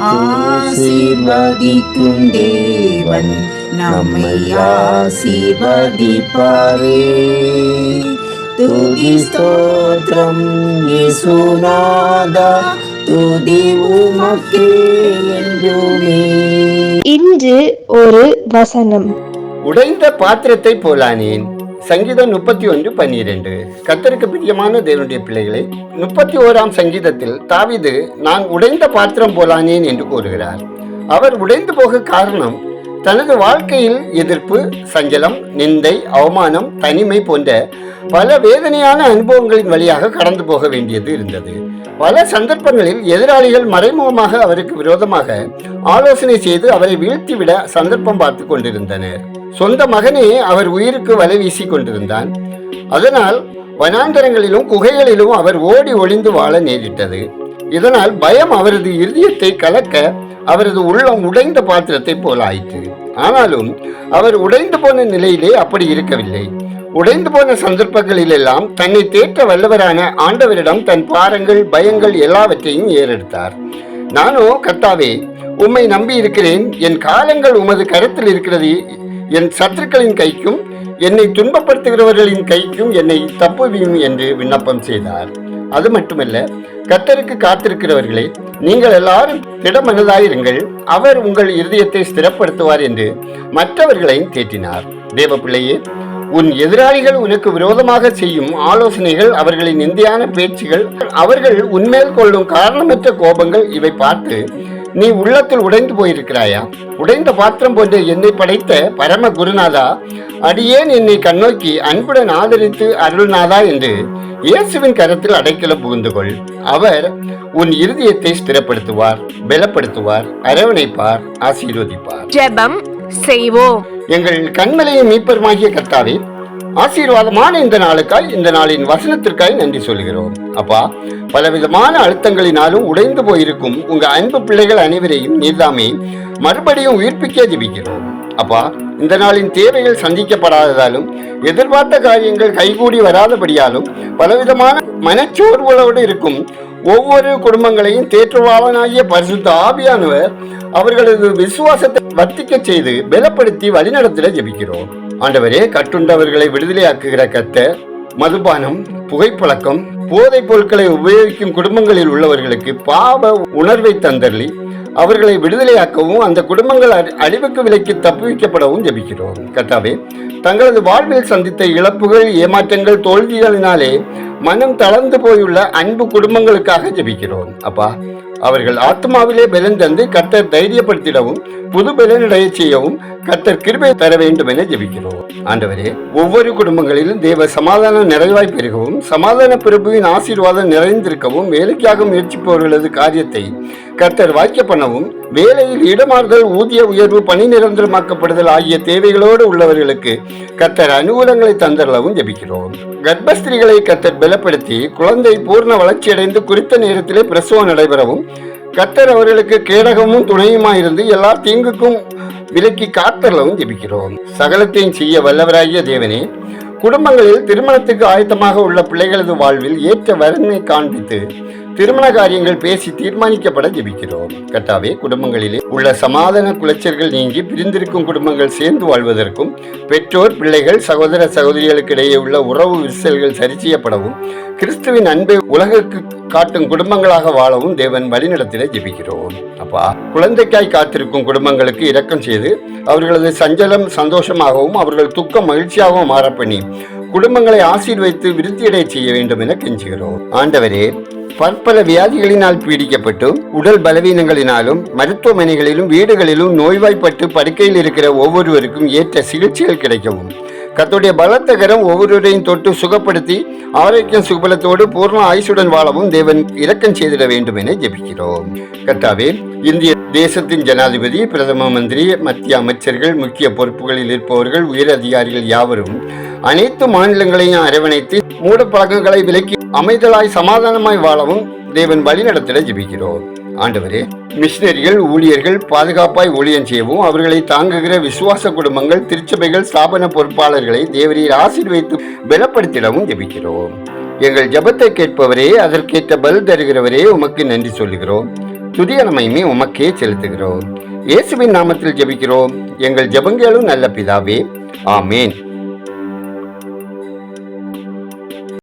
ஆசீர்வதிக்கும் தேவன் நம்மை ஆசீர்வதிப்பாரே. துதி ஸ்தோத்திரம் இயேசுநாதா, துதி உமக்கே என்றுமே. இன்று ஒரு வசனம். உடைந்த பாத்திரத்தை போலானேன். சங்கீதம் 31:12. கர்த்தருக்கு பிரியமான தேவனுடைய பிள்ளைகளை, 31ஆம் சங்கீதத்தில் தாவீது நான் உடைந்த பாத்திரம் போலானேன் என்று கூறுகிறார். அவர் உடைந்து போக காரணம் தனது வாழ்க்கையில் எதிர்ப்பு, சஞ்சலம், நிந்தை, அவமானம், தனிமை போன்ற பல வேதனையான அனுபவங்களின் வழியாக கடந்து போக வேண்டியது இருந்தது. பல சந்தர்ப்பங்களில் எதிராளிகள் மறைமுகமாக அவருக்கு விரோதமாக ஆலோசனை செய்து அவரை வீழ்த்திவிட சந்தர்ப்பம் பார்த்து கொண்டிருந்தனர். சொந்த மகனே அவர் உயிருக்கு வலை வீசி கொண்டிருந்தான். அதனால் வனாந்தரங்களிலும் குகைகளிலும் அவர் ஓடி ஒளிந்து வாழ நேரிட்டது. இதனால் பயம் அவரது இருதயத்தை கலக்க அவரது உள்ளம் உடைந்த பாத்திரத்தை போல ஆயிற்று. ஆனாலும் அவர் உடைந்து போன நிலையிலே அப்படி இருக்கவில்லை. உடைந்து போன சந்தர்ப்பங்களிலெல்லாம் தன்னை தேற்ற வல்லவரான ஆண்டவரிடம் தன் பாரங்கள், பயங்கள் எல்லாவற்றையும் ஏறெடுத்தார். நானோ கர்த்தாவே, உம்மை நம்பி இருக்கிறேன். என் காலங்கள் உமது கரத்தில் இருக்கிறது. என் சத்துருக்களின் கைக்கும் என்னை துன்பப்படுத்துகிறவர்களின் கைக்கும் என்னை தப்புவியும் என்று விண்ணப்பம் செய்தார். அது மட்டுமல்ல, கர்த்தருக்கு காத்திருக்கிறவர்களே, நீங்கள் எல்லாரும் திடமனதாயிருங்கள், அவர் உங்கள் இருதயத்தை ஸ்திரப்படுத்துவார் என்று மற்றவர்களையும் தேற்றினார். தேவ பிள்ளையே, உன் எதிராளிகள் உனக்கு விரோதமாக செய்யும் ஆலோசனைகள், அவர்களின் நிந்தையான பேச்சுகள், அவர்கள் உன்மேல் கொள்ளும் காரணமற்ற கோபங்கள், இவை பார்த்து நீ உள்ளத்தில் உடைந்து போயிருக்கிறாயா? உடைந்த பாத்திரம் போன்ற என்னை படைத்த பரம குருநாதா, அடியேன் என்னை கண்ணோக்கி அன்புடன் ஆதரித்து அருள்நாதா என்று இயேசுவின் கரத்தில் அடைக்கலம் புகுந்து கொள். அவர் உன் இருதயத்தை ஸ்திரப்படுத்துவார், பலப்படுத்துவார், அரவணைப்பார், ஆசீர்வதிப்பார். ஜெபம் செய்வோம். எங்கள் கண்மலையும் மீட்பருமாகிய கர்த்தாவே, ஆசீர்வாதமான இந்த நாளுக்காய், இந்த நாளின் வசனத்திற்காய் நன்றி சொல்கிறோம். அப்பா, பலவிதமான அழுத்தங்களினாலும் உடைந்து போயிருக்கும் உங்க அன்பு பிள்ளைகள் அனைவரையும் நீர்தாமே மறுபடியும் உயிர்ப்பிக்க ஜெபிக்கிறோம். அப்பா, இந்த நாளின் தேவைகள் சந்திக்கப்படாததாலும், எதிர்பார்த்த காரியங்கள் கைகூடி வராதபடியாலும், பலவிதமான மனச்சோர்வுகளோடு இருக்கும் ஒவ்வொரு குடும்பங்களையும் தேற்றுவாளனாகிய பரிசுத்த ஆவியானவர் அவர்களது விசுவாசத்தை வர்த்திக்க செய்து பலப்படுத்தி வழிநடத்திட ஜெபிக்கிறோம். ஆண்டவரே, கட்டுண்டவர்களை விடுதலையாக்குகிற கர்த்தர், மதுபானம், புகைப்பழக்கம், போதைப் பொருட்களை உபயோகிக்கும் குடும்பங்களில் உள்ளவர்களுக்கு பாவ உணர்வை தந்தர்லி அவர்களை விடுதலையாக்கவும் அந்த குடும்பங்கள் அழிவுக்கு விலைக்கு தப்புவிக்கப்படவும் ஜெபிக்கிறோம். கர்த்தாவே, தங்களது வாழ்வில் சந்தித்த இழப்புகள், ஏமாற்றங்கள், தோல்விகளினாலே மனம் தளர்ந்து போயுள்ள அன்பு குடும்பங்களுக்காக ஜெபிக்கிறோம். அப்பா, அவர்கள் ஆத்மாவிலே பலன் தந்து கர்த்தர் தைரியப்படுத்திடவும் புது பலனடைய செய்யவும் கர்த்தர் கிருபை தர வேண்டும் என ஜெபிக்கிறோம். ஆண்டவரே, ஒவ்வொரு குடும்பங்களிலும் தேவ சமாதானம் நிறைவாய் பெருகவும், சமாதான பிரபுவின் ஆசீர்வாதம் நிறைந்திருக்கவும், வேலைக்காக முயற்சிப்பவர்களது காரியத்தை கர்த்தர் வாய்க்க பண்ணவும், வேலையில் இடமாறுதல், ஊதிய உயர்வு, பணி நிரந்தரமாக்கப்படுதல் ஆகிய தேவைகளோடு உள்ளவர்களுக்கு கர்த்தர் அனுகூலங்களை தந்தரவும் ஜெபிக்கிறோம். கர்ப்பஸ்திரிகளை கர்த்தர் பலப்படுத்தி குழந்தை பூர்ண வளர்ச்சியடைந்து குறித்த நேரத்திலே பிரசவம் நடைபெறவும் கர்த்தர் அவர்களுக்கு கேடகமும் துணையுமாயிருந்து எல்லா தீங்குக்கும் விலக்கி காத்தரவும் ஜெபிக்கிறோம். சகலத்தையும் செய்ய வல்லவராகிய தேவனே, குடும்பங்களில் திருமணத்துக்கு ஆயத்தமாக உள்ள பிள்ளைகளது வாழ்வில் ஏற்ற வரனை காண்பித்து திருமண காரியங்கள் பேசி தீர்மானிக்கப்பட ஜெபிக்கிறோம். கர்த்தாவே, குடும்பங்களிலே உள்ள சமாதான குலைச்சல்கள் நீங்கி பிரிந்திருக்கும் குடும்பங்கள் சேர்ந்து வாழ்வதற்கும், பெற்றோர், பிள்ளைகள், சகோதர சகோதரிகளுக்கு இடையே உள்ள உறவு விரிசல்கள் சரி செய்யப்படவும், கிறிஸ்துவின் அன்பை உலகுக்கு காட்டும் குடும்பங்களாக வாழவும் தேவன் வழிநடத்திட ஜெபிக்கிறோம். அப்பா, குழந்தைக்காய் காத்திருக்கும் குடும்பங்களுக்கு இரக்கம் செய்து அவர்களது சஞ்சலம் சந்தோஷமாகவும் அவர்கள் துக்கம் மகிழ்ச்சியாகவும் மாற பண்ணி குடும்பங்களை ஆசீர்வதித்து விருத்தியடைய செய்ய வேண்டும் என கெஞ்சுகிறோம். ஆண்டவரே, பற்பல வியாதிகளினால் பீடிக்கப்பட்டும் உடல் பலவீனங்களினாலும் மருத்துவமனைகளிலும் வீடுகளிலும் நோய்வாய்ப்பட்டு படுக்கையில் இருக்கிற ஒவ்வொருவருக்கும் ஏற்ற சிகிச்சைகள் கிடைக்கவும், கர்த்தருடைய பலத்த கரம் ஒவ்வொருவரையும் தொட்டு சுகப்படுத்தி ஆரோக்கியம் சுகபலத்தோடு பூர்ண ஆயுசுடன் வாழவும் தேவன் இரக்கம் செய்திட வேண்டும் என ஜெபிக்கிறோம். கர்த்தாவே, இந்திய தேசத்தின் ஜனாதிபதி, பிரதம மந்திரி, மத்திய அமைச்சர்கள், முக்கிய பொறுப்புகளில் இருப்பவர்கள், உயர் அதிகாரிகள் யாவரும் அனைத்து மாநிலங்களையும் அரவணைத்து மூட பழக்கங்களை விலக்கி அமைதலாய் சமாதானமாய் வாழவும் தேவன் வழிநடத்திட ஜெபிக்கிறோம். ஆண்டவரே, மிஷினரிகள், ஊழியர்கள் பாதுகாப்பாய் ஊழியம் செய்யவும், அவர்களை தாங்குகிற விசுவாச குடும்பங்கள், திருச்சபைகள், ஸ்தாபன பொறுப்பாளர்களை தேவரீர் ஆசீர்வதித்து பலப்படுத்திடவும் ஜெபிக்கிறோம். எங்கள் ஜெபத்தை கேட்பவரே, அதற்கேற்ற பதில் தருகிறவரே, உமக்கு நன்றி சொல்லுகிறோம். துதிய மகிமை உமக்கே செலுத்துகிறோம். இயேசுவின் நாமத்தில் ஜெபிக்கிறோம் எங்கள் ஜெபங்களும் நல்ல பிதாவே, ஆமேன்.